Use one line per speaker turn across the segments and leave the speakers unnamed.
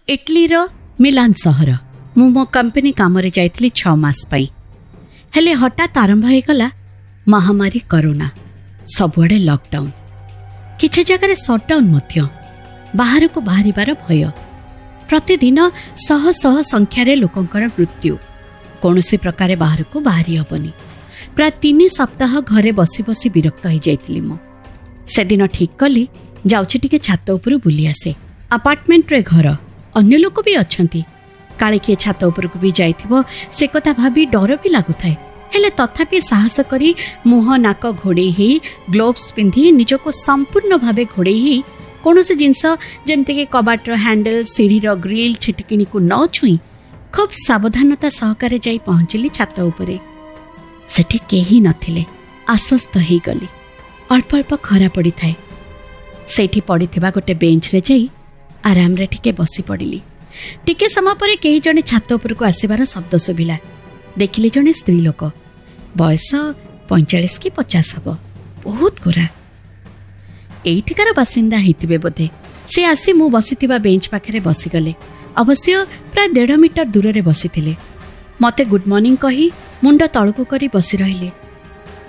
इटलीर मिलान सहर मु मो कंपनी काम जाइली 6 मास पई। हेले हठात आरंभ हो गला महामारी कोरोना। सबुआडे लॉकडाउन, किछि जगह सटडाउन मध्य। बाहर को बाहर भय। प्रतिदिन शह शह संख्यार लोकंकर मृत्यु। कौन से प्रकार बाहर को बाहरी हबनी। प्राय 3 सप्ताह घरे बसी बसी विरक्त हो जाइली। मो से दिन ठीक कली जाउछि टिके छात उपर बुली आसे। अपार्टमेंट रे घर अन्य लोक भी अछंती। काले किए छात उपर को भी जाइथिबो से कथा भाबी डर भी लागुथाय। हेले तथापि साहस करी मुह नाक घोड़े ही ग्लोव्स पिंधि निजको संपूर्ण भावे घोड़े ही कौन से जिनस जमती कि कबाटर हैंडल सीढ़ीर ग्रिल छिटकिनी को न छुई खूब सावधानता सहकारे जाई पहुंचली छात उपरे। सेठी केही नथिले। आश्वस्त ही गली। अल्प अल्प खरा पड़ी थाए। सेठी पड़िथिबा गोटे बेंच रे जाई आराम रे टिके बसी पड़िली। टिके समय परे केही जने छात उपर को आसीबार शब्द सुभिला। देखिले जने स्त्री लोक, बयस 45 कि 50 हब, बहुत गोरा। एइठिकार बासिंदा हेतिबे बोधे। से आसी मु बसिथिबा बेंच पाखरे बसिगले। अवश्य प्राय 1.5 मीटर दूर रे बसिथिले। मते गुड मॉर्निंग कही मुंड तळकु करी बसी रहिले।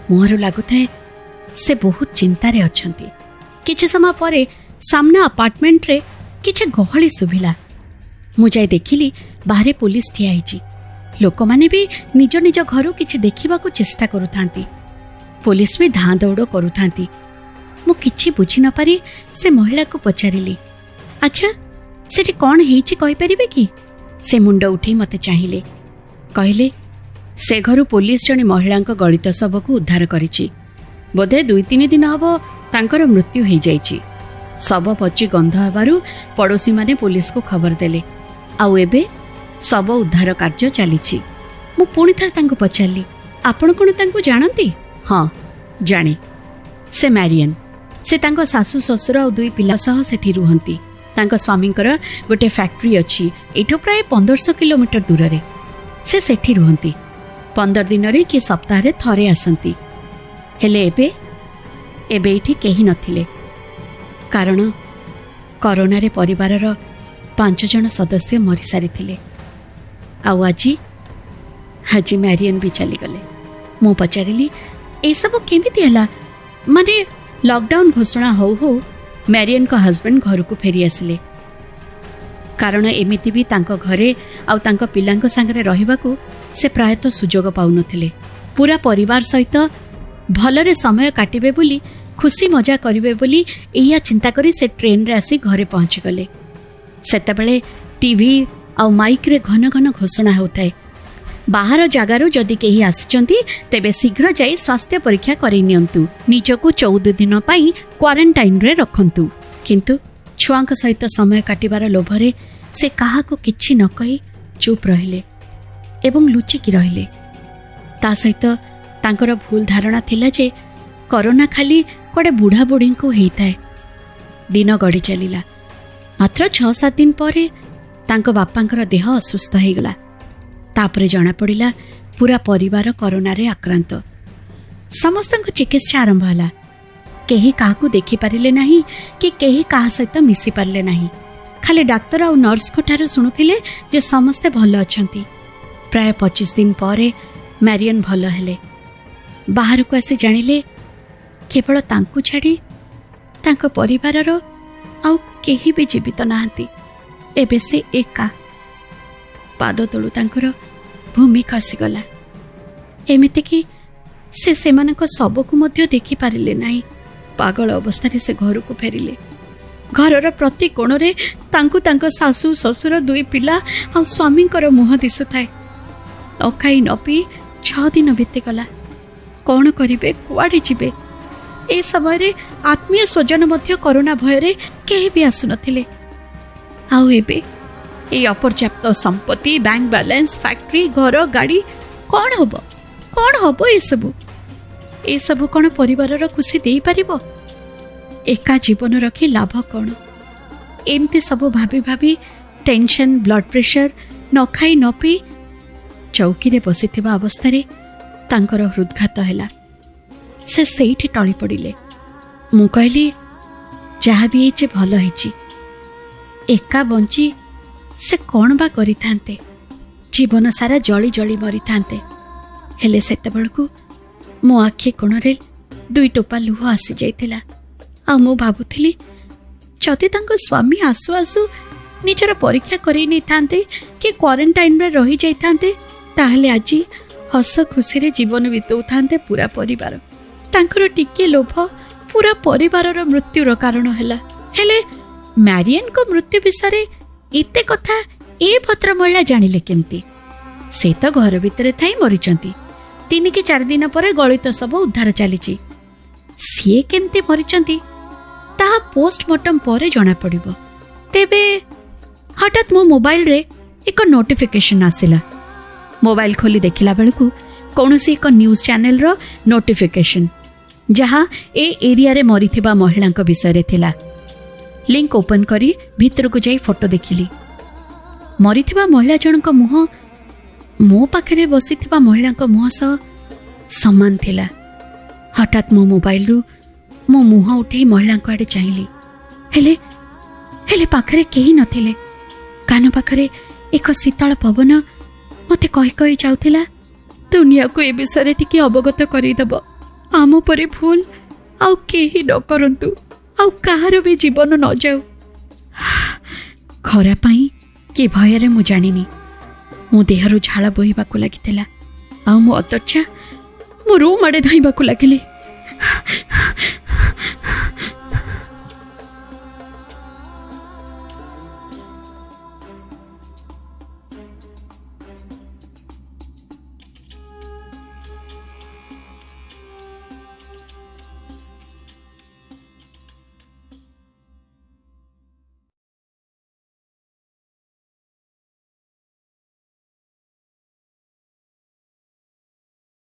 मुहरु लागुथाय से बहुत चिंता रे अछंती। किछि समय परे सामना अपार्टमेंट रे किछि गहली सुभिला। मु जाय देखिली बाहरे पुलिस ठिया हिची। लोक माने भी निज निज घरु किछि देखिबा को चेष्टा करूथांती। पुलिस भी धां दौड़ करूथांती। मु किछि बुझी न पारी से महिला को पचारिली, अच्छा सेठी कौन हेइची कहि परिबे कि? से मुंड उठे मते चाहिले। कहले से घरु पुलिस जने महिलांक गलित शव को उद्धार करिछि। बोधे 2-3 दिन हबो तांकर मृत्यु हो जाइछि। शव पची गंध हेबारु पड़ोसी माने पुलिस को खबर देले। आउ एबे शव उद्धार कार्य चलीछि। मु पुणी थर तांको पचारली, आपण कोन तांको जानंती? हाँ जाने, से मैरियन। से तांको सासु ससुर और 2 पिला सह सेठी रुहंती। तांको स्वामींकर गोटे फैक्ट्री अछि एठो प्राय 1500 किलोमीटर दूर रे। से सेठी रुहंती। 15 दिन रे कि सप्ताह रे थरे आसंती। हेले एबे एठी केही नथिले। कारण कोरोना रे परिवारर 5 जन सदस्य मरी सारिथिले। आउ आजी मैरियन भी चली गले। मु पचारिली ए सब केमिति हला? माने लॉकडाउन घोषणा हो मैरियन को हस्बैंड घर को फेरी आसिले। कारण एमिति भी तांको घरे आउ तांको पिलांको संगे रहिबाकू से प्रायतः सुजोग पाउ नथिले। पूरा परिवार सहित भलरे समय काटिबे बोली, खुशी मजा करिवे बोली एया चिंता करी से ट्रेन रे आसी घरे पहुंची गले। सेतेबेले टीवी आउ माइक रे घन घन घोषणा होताए, बाहर जगारू जदि केही आसिचंती तेबे शीघ्र जाई स्वास्थ्य परीक्षा करि नियंतु। निजको 14 दिन पई क्वारंटाइन रे रखंतु। किंतु छुआंक सहित समय काटिबार लोभरे से काहाको किछि न कहि चुप रहिले एवं लुचिकी रहिले। ता सहित तांकर भूल धारणा थिला जे कोरोना खाली कोडे बुढ़ा बुढ़ी को हेइताए। दिन गड़ी चलिला। मात्र 6-7 दिन परे तांको बापांकर देह असुस्थ हो गला। तापरे जना पड़िला पूरा परिवार कोरोना रे आक्रांत। समस्त चिकित्सा आरंभ हला। केही काहाकू देखि पारिले नाही कि केही काहा सहित मिसी पारले नाही। खाली डाक्टर और नर्स को ठारू सुनुथिले जे समस्ते भल अछंती। प्राय 25 दिन परे मैरियन भल हेले। बाहर को आसी जानिले केवल तांकू छाड़ी तांको परिवारर आउ केही भी जीवित नाहंती। एबे से एका। पाद तळु तांकर भूमि खसीगला। एमिति कि से सेमानक सबको मध्य देखि पारिले नाही। पागल अवस्था से घर को फेरिले। घरर प्रति कोण रे तांकु तांको सासु ससुर 2 पिला आ स्वामींकर मुह दिसुथाए। अखाई न पी 6 दिन बीतीगला। कौन करिबे, कुआडे जिबे? ए समय रे आत्मीय स्वजन मध्य कोरोना भय रे केही भी आसु नथिले। आउ एबे ए अपर्याप्त संपत्ति, बैंक बैलेंस, फैक्ट्री, घर, गाड़ी कौन हबो ए सबु कौन परिवारर खुशी देई परिबो? एका जीवन रखी लाभ कौन? एमती सब भाभी भाभी टेंशन, ब्लड प्रेशर, न खाई न पी चौकी रे बसिथिबा अवस्था रे तांकर हृदघात हैला। से सेठी टळी पड़िले। मु कहली जहा भी हेचे भल हेची। एका बंची से कौन बा करिथांते, जीवन सारा जली जली मरिथांते। हेले सेतेबेलकु मो आखि कोणरे दुई टोपा लुह आसी जाइथिला। आ मु भाबुथिली जदि तांको स्वामी आसु आसु निजर परीक्षा करेई नै थांते कि क्वारंटाइन रे रही जाइथांते, ताहले आजी हस खुशी रे जीवन बितौ थांते पूरा परिवार। तांकर टिके लोभ पूरा परिवारर मृत्युर कारण हैला। हेले मैरियन को मृत्यु विषय एते कथा ए भद्र महिला जानिले केमती? से तो घर भितरे थाई मरिचंती। 3 कि 4 दिन पर गलित सब उद्धार चलीची। सी केमती मरिचंती ताहा पोस्टमार्टम पर जना पड़िबो। तेबे हठात मो मोबाइल रे एक नोटिफिकेशन आसिला। मोबाइल खोली देखिला बेलकु कौनसी एक न्यूज चैनल रो नोटिफिकेशन, जहाँ ए एरिया रे मरिथिबा महिला विषय रे थिला। लिंक ओपन करी भीतर को जाई फोटो देखिली। मरिथिबा महिला जनक मुह मो पाखरे बसिथिबा महिला मुह सह समान थिला। हठात मो मोबाइल रु मो मुह उठे महिला आड़े चाहिली। हेले हेले पाखरे केही नथिले। कान पाखरे एक शीतल पवन मते कही कही जाउथिला, दुनिया को ए विषय टिके अवगत करिदब। आम परे भूल आउ केही न करंतु, आउ कहार भी जीवन न जाऊ। खरा पाई कि भୟରେ मु जानिनी। मो देहरु झाला बोहिबाकु लागिथिला। आउ मो अतर्छा मो रूम आड़े धाइबाकु लागिली।